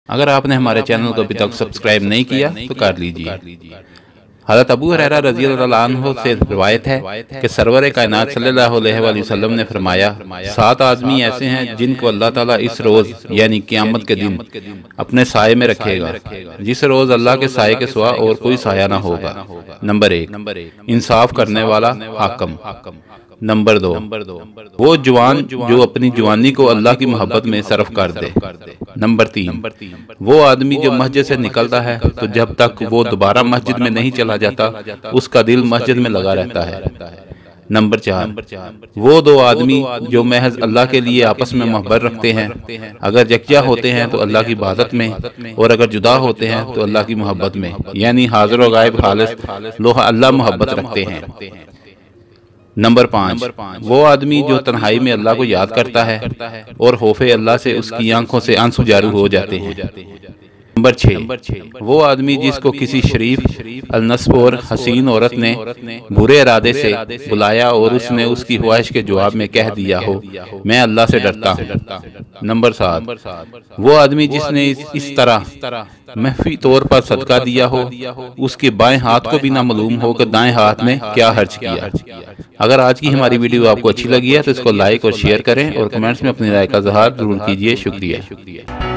اگر آپ نے ہمارے چینل کو ابھی تک سبسکرائب نہیں کیا تو کر لیجئے۔ حضرت ابو ہریرہ رضی اللہ عنہ سے روایت ہے کہ سرور کائنات صلی اللہ علیہ وآلہ وسلم نے فرمایا 7 آدمی ایسے ہیں جن کو اللہ تعالیٰ اس روز یعنی قیامت کے دن اپنے سائے میں رکھے گا، جس روز اللہ کے سائے کے سوا اور کوئی سایہ نہ ہوگا۔ نمبر 1، انصاف کرنے والا حاکم۔ نمبر 2، وہ جوان جو اپنی جوانی کو اللہ کی محبت میں صرف کر دے۔ نمبر 3، وہ آدمی جو مسجد سے نکلتا ہے تو جب تک وہ دوبارہ مسجد میں نہیں چلا جاتا اس کا دل مسجد میں لگا رہتا ہے۔ نمبر 4، وہ 2 آدمی جو محض اللہ کے لیے آپس میں محبت رکھتے ہیں، اگر یکجا ہوتے ہیں تو اللہ کی عبادت میں، اور اگر جدا ہوتے ہیں تو اللہ کی محبت میں، یعنی حاضر و غائب خالص لوح اللہ محبت رکھتے ہیں۔ نمبر 5، وہ آدمی جو تنہائی میں اللہ کو یاد کرتا ہے اور خوف اللہ سے اس کی آنکھوں سے آنسو جاری ہو جاتے ہیں۔ نمبر 6، وہ آدمی جس کو کسی شریف النسب اور حسین عورت نے برے ارادے سے بلایا اور اس نے اس کی خواہش کے جواب میں کہہ دیا ہو میں اللہ سے ڈرتا ہوں۔ نمبر 7، وہ آدمی جس نے اس طرح مخفی طور پر صدقہ دیا ہو اس کے بائیں ہاتھ کو بھی نہ معلوم ہو کہ دائیں ہاتھ میں کیا خرچ کیا۔ اگر آج کی ہماری ویڈیو آپ کو اچھی لگی ہے تو اس کو لائک اور شیئر کریں اور کمنٹس میں اپنی رائے کا اظہار ضرور کیجیے۔ شکریہ۔